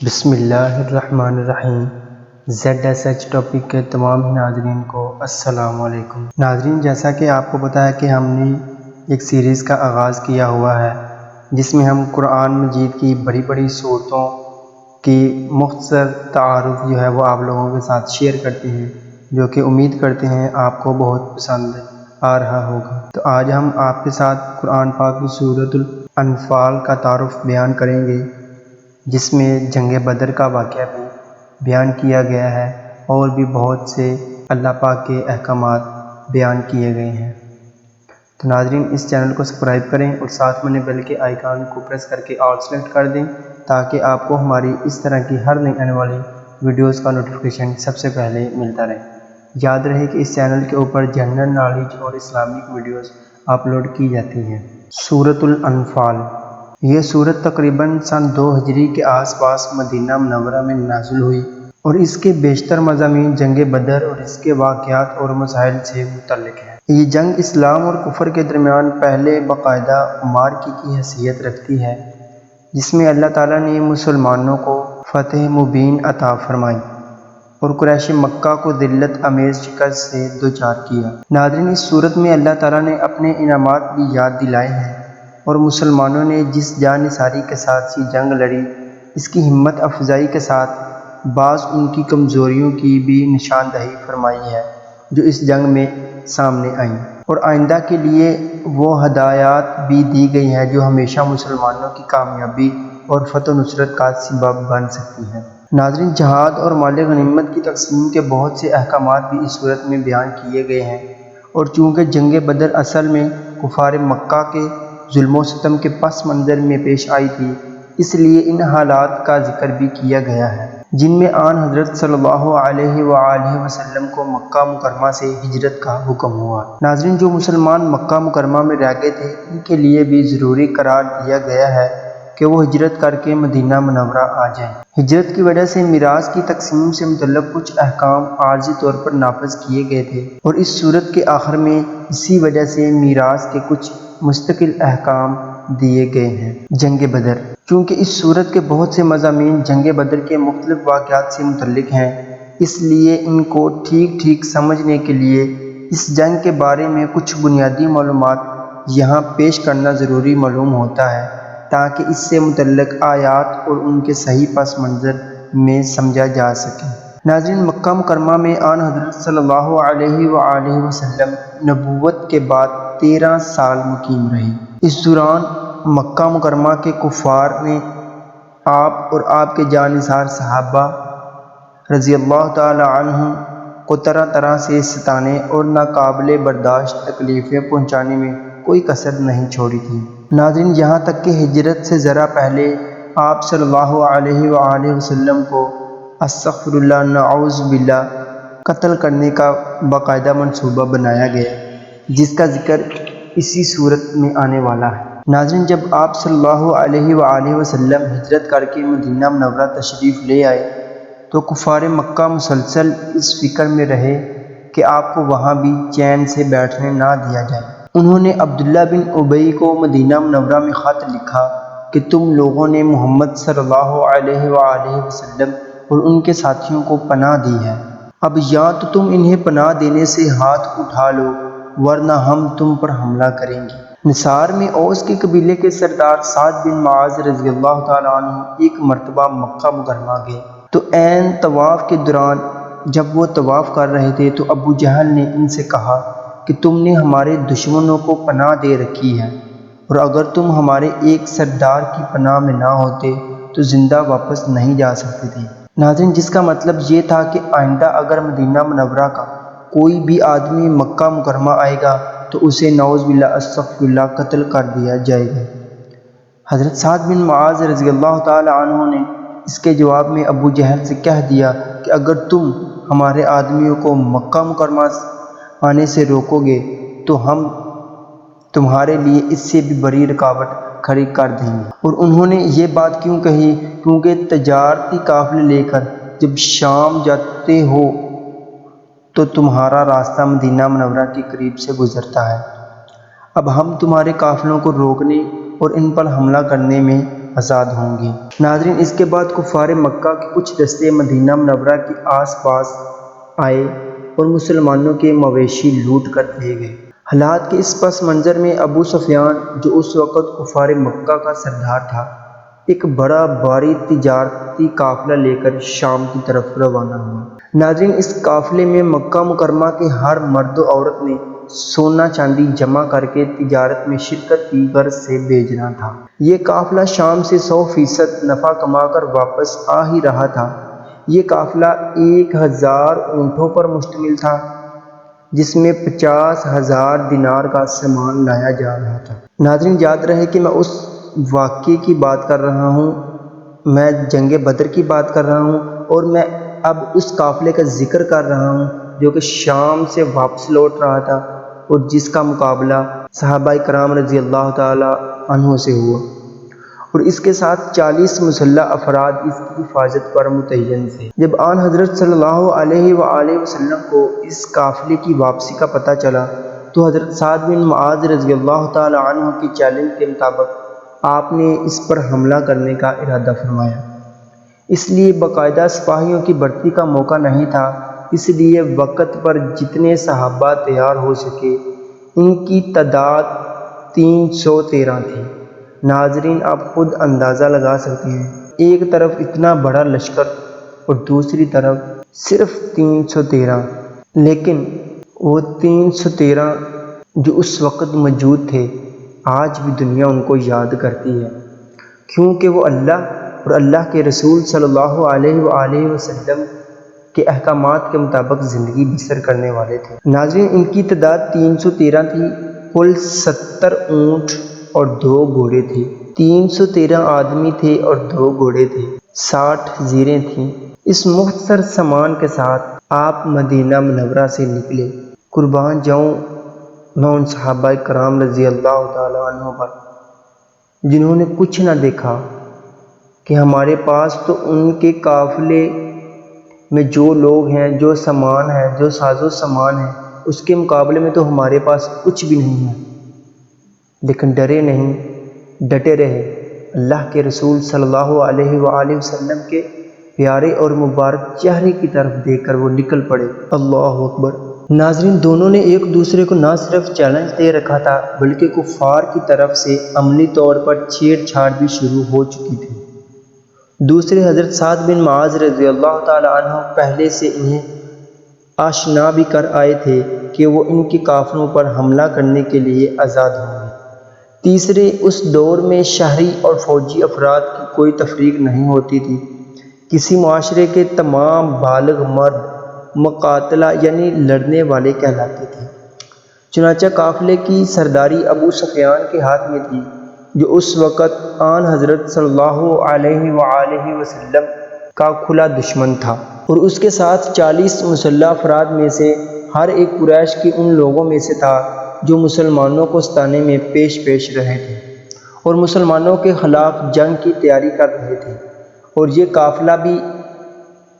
بسم اللہ الرحمن الرحیم۔ ZSH ٹاپک کے تمام ہی ناظرین کو السلام علیکم۔ ناظرین، جیسا کہ آپ کو پتہ ہے کہ ہم نے ایک سیریز کا آغاز کیا ہوا ہے جس میں ہم قرآن مجید کی بڑی بڑی صورتوں کی مختصر تعارف جو ہے وہ آپ لوگوں کے ساتھ شیئر کرتے ہیں، جو کہ امید کرتے ہیں آپ کو بہت پسند آ رہا ہوگا۔ تو آج ہم آپ کے ساتھ قرآن پاک کی سورۃ الانفال کا تعارف بیان کریں گے، جس میں جنگ بدر کا واقعہ بھی بیان کیا گیا ہے اور بھی بہت سے اللہ پاک کے احکامات بیان کیے گئے ہیں۔ تو ناظرین، اس چینل کو سبسکرائب کریں اور ساتھ میں بیل کے آئیکن کو پریس کر کے آل سلیکٹ کر دیں تاکہ آپ کو ہماری اس طرح کی ہر نئی آنے والی ویڈیوز کا نوٹیفیکیشن سب سے پہلے ملتا رہے۔ یاد رہے کہ اس چینل کے اوپر جنرل نالج اور اسلامک ویڈیوز اپلوڈ کی جاتی ہیں۔ سورۃ الانفال، یہ سورت تقریباً سن 2 ہجری کے آس پاس مدینہ منورہ میں نازل ہوئی اور اس کے بیشتر مضامین جنگ بدر اور اس کے واقعات اور مسائل سے متعلق ہیں۔ یہ جنگ اسلام اور کفر کے درمیان پہلے باقاعدہ معرکے کی حیثیت رکھتی ہے، جس میں اللہ تعالیٰ نے مسلمانوں کو فتح مبین عطا فرمائی اور قریش مکہ کو ذلت آمیز شکست سے دوچار کیا۔ ناظرین، اس صورت میں اللہ تعالیٰ نے اپنے انعامات بھی یاد دلائے ہیں اور مسلمانوں نے جس جانثاری کے ساتھ یہ جنگ لڑی، اس کی ہمت افزائی کے ساتھ بعض ان کی کمزوریوں کی بھی نشاندہی فرمائی ہے جو اس جنگ میں سامنے آئیں، اور آئندہ کے لیے وہ ہدایات بھی دی گئی ہیں جو ہمیشہ مسلمانوں کی کامیابی اور فتح و نصرت کا سبب بن سکتی ہیں۔ ناظرین، جہاد اور مال غنیمت کی تقسیم کے بہت سے احکامات بھی اس صورت میں بیان کیے گئے ہیں، اور چونکہ جنگ بدر اصل میں کفار مکہ کے ظلم و ستم کے پس منظر میں پیش آئی تھی، اس لیے ان حالات کا ذکر بھی کیا گیا ہے جن میں آن حضرت صلی اللہ علیہ وآلہ وسلم کو مکہ مکرمہ سے ہجرت کا حکم ہوا۔ ناظرین، جو مسلمان مکہ مکرمہ میں رہ گئے تھے ان کے لیے بھی ضروری قرار دیا گیا ہے کہ وہ ہجرت کر کے مدینہ منورہ آ جائیں۔ ہجرت کی وجہ سے میراث کی تقسیم سے متعلق کچھ احکام عارضی طور پر نافذ کیے گئے تھے، اور اس صورت کے آخر میں اسی وجہ سے میراث کے کچھ مستقل احکام دیے گئے ہیں۔ جنگ بدر، چونکہ اس صورت کے بہت سے مضامین جنگ بدر کے مختلف واقعات سے متعلق ہیں، اس لیے ان کو ٹھیک سمجھنے کے لیے اس جنگ کے بارے میں کچھ بنیادی معلومات یہاں پیش کرنا ضروری معلوم ہوتا ہے تاکہ اس سے متعلق آیات اور ان کے صحیح پس منظر میں سمجھا جا سکے۔ ناظرین، مکہ مکرمہ میں آن حضرت صلی اللہ علیہ وآلہ وسلم نبوت کے بعد 13 سال مقیم رہے۔ اس دوران مکہ مکرمہ کے کفار نے آپ اور آپ کے جانثار صحابہ رضی اللہ تعالی عنہم کو طرح طرح سے ستانے اور ناقابل برداشت تکلیفیں پہنچانے میں کوئی کسر نہیں چھوڑی تھی۔ ناظرین، یہاں تک کہ ہجرت سے ذرا پہلے آپ صلی اللہ علیہ وآلہ وسلم کو استغفر اللہ نعوذ باللہ قتل کرنے کا باقاعدہ منصوبہ بنایا گیا، جس کا ذکر اسی صورت میں آنے والا ہے۔ ناظرین، جب آپ صلی اللہ علیہ وآلہ وسلم ہجرت کر کے مدینہ منورہ تشریف لے آئے تو کفار مکہ مسلسل اس فکر میں رہے کہ آپ کو وہاں بھی چین سے بیٹھنے نہ دیا جائے۔ انہوں نے عبداللہ بن ابی کو مدینہ منورہ میں خط لکھا کہ تم لوگوں نے محمد صلی اللہ علیہ وآلہ وسلم اور ان کے ساتھیوں کو پناہ دی ہے، اب یا تو تم انہیں پناہ دینے سے ہاتھ اٹھا لو ورنہ ہم تم پر حملہ کریں گے۔ نصار میں اوس کے قبیلے کے سردار سعد بن معاذ رضی اللہ تعالیٰ عنہ ایک مرتبہ مکہ مکرمہ گئے تو عین طواف کے دوران جب وہ طواف کر رہے تھے تو ابو جہل نے ان سے کہا کہ تم نے ہمارے دشمنوں کو پناہ دے رکھی ہے، اور اگر تم ہمارے ایک سردار کی پناہ میں نہ ہوتے تو زندہ واپس نہیں جا سکتے تھے۔ ناظرین، جس کا مطلب یہ تھا کہ آئندہ اگر مدینہ منورہ کا کوئی بھی آدمی مکہ مکرمہ آئے گا تو اسے نعوذ باللہ استغفر اللہ قتل کر دیا جائے گا۔ حضرت سعد بن معاذ رضی اللہ تعالی عنہ نے اس کے جواب میں ابو جہل سے کہہ دیا کہ اگر تم ہمارے آدمیوں کو مکہ مکرمہ آنے سے روکو گے تو ہم تمہارے لیے اس سے بھی بڑی رکاوٹ کھڑی کر دیں گے۔ اور انہوں نے یہ بات کیوں کہی؟ کیونکہ تجارتی قافلے لے کر جب شام جاتے ہو تو تمہارا راستہ مدینہ منورہ کے قریب سے گزرتا ہے، اب ہم تمہارے قافلوں کو روکنے اور ان پر حملہ کرنے میں آزاد ہوں گی۔ ناظرین، اس کے بعد کفار مکہ کے کچھ دستے مدینہ منورہ کے آس پاس آئے اور مسلمانوں کے مویشی لوٹ کر لے گئے۔ حالات کے اس پس منظر میں ابو سفیان، جو اس وقت کفار مکہ کا سردار تھا، ایک بڑا بھاری تجارتی قافلہ لے کر شام کی طرف روانہ ہوا۔ ناظرین، اس قافلے میں مکہ مکرمہ کے ہر مرد و عورت نے سونا چاندی جمع کر کے تجارت میں شرکت کی غرض سے بھیجنا تھا۔ یہ قافلہ شام سے 100% نفع کما کر واپس آ ہی رہا تھا۔ یہ قافلہ 1000 اونٹوں پر مشتمل تھا، جس میں 50,000 دینار کا سامان لایا جا رہا تھا۔ ناظرین، یاد رہے کہ میں اس واقعے کی بات کر رہا ہوں، میں جنگ بدر کی بات کر رہا ہوں، اور میں اب اس قافلے کا ذکر کر رہا ہوں جو کہ شام سے واپس لوٹ رہا تھا اور جس کا مقابلہ صحابہ کرام رضی اللہ تعالی عنہ سے ہوا، اور اس کے ساتھ 40 مسلح افراد اس کی حفاظت پر متعین تھے۔ جب آن حضرت صلی اللہ علیہ وآلہ وسلم کو اس قافلے کی واپسی کا پتہ چلا تو حضرت سعد بن معاذ رضی اللہ تعالی عنہ کے چیلنج کے مطابق آپ نے اس پر حملہ کرنے کا ارادہ فرمایا۔ اس لیے باقاعدہ سپاہیوں کی بھرتی کا موقع نہیں تھا، اس لیے وقت پر جتنے صحابہ تیار ہو سکے، ان کی تعداد 313 تھی۔ ناظرین، آپ خود اندازہ لگا سکتے ہیں، ایک طرف اتنا بڑا لشکر اور دوسری طرف صرف 313، لیکن وہ 313 جو اس وقت موجود تھے، آج بھی دنیا ان کو یاد کرتی ہے، کیونکہ وہ اللہ اور اللہ کے رسول صلی اللہ علیہ وآلہ وسلم کے احکامات کے مطابق زندگی بسر کرنے والے تھے۔ ناظرین، ان کی تعداد 313 تھی، کل 70 اونٹ اور 2 گھوڑے تھے، 313 آدمی تھے اور 2 گھوڑے تھے، 60 زیریں تھیں۔ اس مختصر سامان کے ساتھ آپ مدینہ منورہ سے نکلے۔ قربان جاؤں میں ان صحابہ کرام رضی اللہ تعالیٰ عنہ پر جنہوں نے کچھ نہ دیکھا کہ ہمارے پاس تو ان کے قافلے میں جو لوگ ہیں، جو سامان ہے، جو ساز و سامان ہے، اس کے مقابلے میں تو ہمارے پاس کچھ بھی نہیں ہے، لیکن ڈرے نہیں، ڈٹے رہے، اللہ کے رسول صلی اللہ علیہ وآلہ وسلم کے پیارے اور مبارک چہرے کی طرف دیکھ کر وہ نکل پڑے۔ اللہ اکبر۔ ناظرین، دونوں نے ایک دوسرے کو نہ صرف چیلنج دے رکھا تھا بلکہ کفار کی طرف سے عملی طور پر چھیڑ چھاڑ بھی شروع ہو چکی تھی۔ دوسرے حضرت سعد بن معاذ رضی اللہ تعالی عنہ پہلے سے انہیں آشنا بھی کر آئے تھے کہ وہ ان کے قافلوں پر حملہ کرنے کے لیے آزاد ہوں گے۔ تیسرے، اس دور میں شہری اور فوجی افراد کی کوئی تفریق نہیں ہوتی تھی، کسی معاشرے کے تمام بالغ مرد مقاتلہ یعنی لڑنے والے کہلاتے تھے۔ چنانچہ قافلے کی سرداری ابو سفیان کے ہاتھ میں تھی، جو اس وقت آن حضرت صلی اللہ علیہ وآلہ وسلم کا کھلا دشمن تھا، اور اس کے ساتھ 40 مسلح افراد میں سے ہر ایک قریش کے ان لوگوں میں سے تھا جو مسلمانوں کو ستانے میں پیش رہے تھے اور مسلمانوں کے خلاف جنگ کی تیاری کر رہے تھے۔ اور یہ قافلہ بھی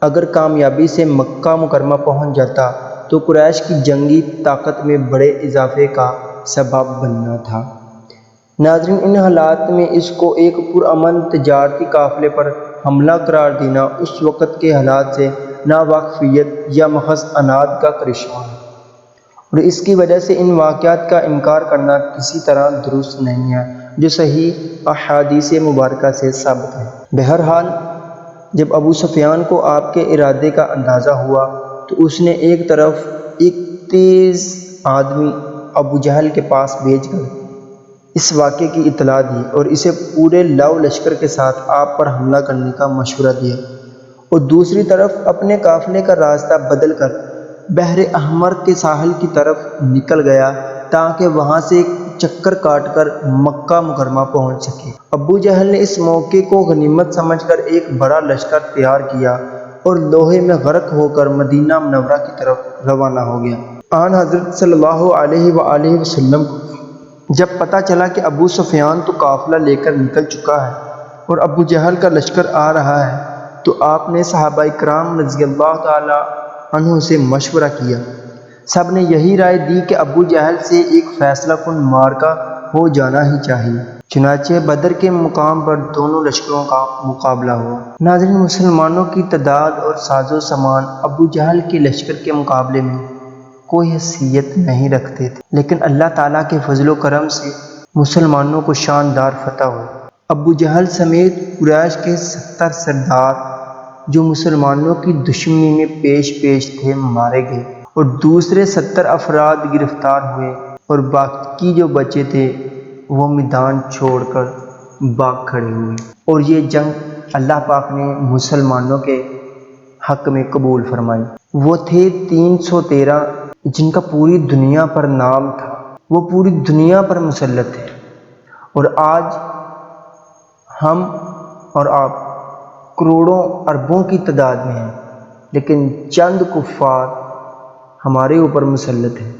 اگر کامیابی سے مکہ مکرمہ پہنچ جاتا تو قریش کی جنگی طاقت میں بڑے اضافے کا سبب بننا تھا۔ ناظرین، ان حالات میں اس کو ایک پرامن تجارتی قافلے پر حملہ قرار دینا اس وقت کے حالات سے ناواقفیت یا محض عناد کا کرشمہ ہے، اور اس کی وجہ سے ان واقعات کا انکار کرنا کسی طرح درست نہیں ہے، جو صحیح احادیث مبارکہ سے ثابت ہے۔ بہرحال، جب ابو سفیان کو آپ کے ارادے کا اندازہ ہوا تو اس نے ایک طرف ایک تیز آدمی ابو جہل کے پاس بھیج کر اس واقعے کی اطلاع دی اور اسے پورے لو لشکر کے ساتھ آپ پر حملہ کرنے کا مشورہ دیا، اور دوسری طرف اپنے قافلے کا راستہ بدل کر بحر احمر کے ساحل کی طرف نکل گیا تاکہ وہاں سے ایک چکر کاٹ کر مکہ مکرمہ پہنچ سکے۔ ابو جہل نے اس موقع کو غنیمت سمجھ کر ایک بڑا لشکر تیار کیا اور لوہے میں غرق ہو کر مدینہ منورہ کی طرف روانہ ہو گیا۔ آن حضرت صلی اللہ علیہ وآلہ وسلم کو جب پتہ چلا کہ ابو سفیان تو قافلہ لے کر نکل چکا ہے اور ابو جہل کا لشکر آ رہا ہے، تو آپ نے صحابہ کرام رضی اللہ تعالی عنہ سے مشورہ کیا۔ سب نے یہی رائے دی کہ ابو جہل سے ایک فیصلہ کن معرکہ ہو جانا ہی چاہیے۔ چنانچہ بدر کے مقام پر دونوں لشکروں کا مقابلہ ہوا۔ ناظرین، مسلمانوں کی تعداد اور ساز و سامان ابو جہل کے لشکر کے مقابلے میں کوئی حیثیت نہیں رکھتے تھے، لیکن اللہ تعالیٰ کے فضل و کرم سے مسلمانوں کو شاندار فتح ہوئی۔ ابو جہل سمیت قریش کے 70 سردار جو مسلمانوں کی دشمنی میں پیش تھے مارے گئے، اور دوسرے 70 افراد گرفتار ہوئے، اور باقی جو بچے تھے وہ میدان چھوڑ کر بھاگ کھڑے ہوئے۔ اور یہ جنگ اللہ پاک نے مسلمانوں کے حق میں قبول فرمائی۔ وہ تھے 313 جن کا پوری دنیا پر نام تھا، وہ پوری دنیا پر مسلط تھے، اور آج ہم اور آپ کروڑوں اربوں کی تعداد میں ہیں، لیکن چند کفار ہمارے اوپر مسلط ہیں۔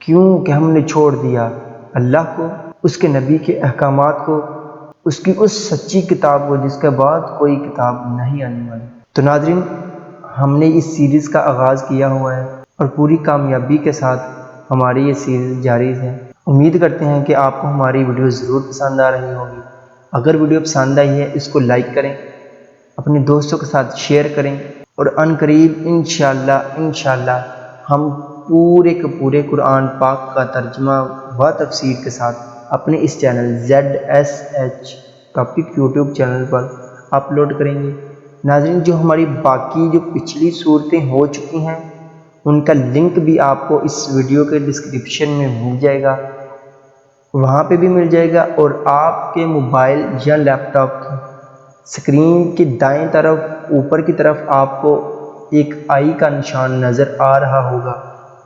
کیوں کہ ہم نے چھوڑ دیا اللہ کو، اس کے نبی کے احکامات کو، اس کی اس سچی کتاب کو جس کے بعد کوئی کتاب نہیں آنے والی۔ تو ناظرین، ہم نے اس سیریز کا آغاز کیا ہوا ہے اور پوری کامیابی کے ساتھ ہماری یہ سیریز جاری ہے۔ امید کرتے ہیں کہ آپ کو ہماری ویڈیو ضرور پسند آ رہی ہوگی۔ اگر ویڈیو پسند آئی ہے اس کو لائک کریں، اپنے دوستوں کے ساتھ شیئر کریں، اور ان قریب انشاءاللہ ہم پورے کے پورے قرآن پاک کا ترجمہ و تفسیر کے ساتھ اپنے اس channel ZSH Topic YouTube channel پر اپلوڈ کریں گے۔ ناظرین، جو ہماری باقی جو پچھلی صورتیں ہو چکی ہیں ان کا لنک بھی آپ کو اس ویڈیو کے ڈسکرپشن میں مل جائے گا، وہاں پہ بھی مل جائے گا، اور آپ کے موبائل یا لیپ ٹاپ کی اسکرین کی دائیں طرف اوپر کی طرف آپ کو ایک آئی کا نشان نظر آ رہا ہوگا،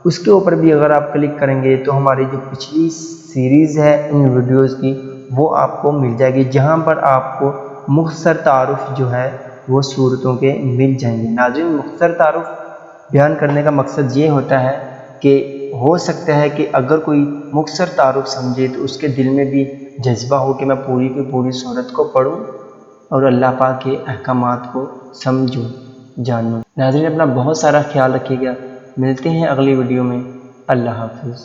اس کے اوپر بھی اگر آپ کلک کریں گے تو ہماری جو پچھلی سیریز ہے ان ویڈیوز کی وہ آپ کو مل جائے گی، جہاں پر آپ کو مختصر تعارف جو ہے وہ صورتوں کے مل جائیں گے۔ ناظرین، مختصر تعارف بیان کرنے کا مقصد یہ ہوتا ہے کہ ہو سکتا ہے کہ اگر کوئی مختصر تعارف سمجھے تو اس کے دل میں بھی جذبہ ہو کہ میں پوری کی پوری صورت کو پڑھوں اور اللہ پاک کے احکامات کو سمجھوں، جانوں۔ ناظرین، اپنا بہت سارا خیال رکھیے گا، ملتے ہیں اگلی ویڈیو میں۔ اللہ حافظ۔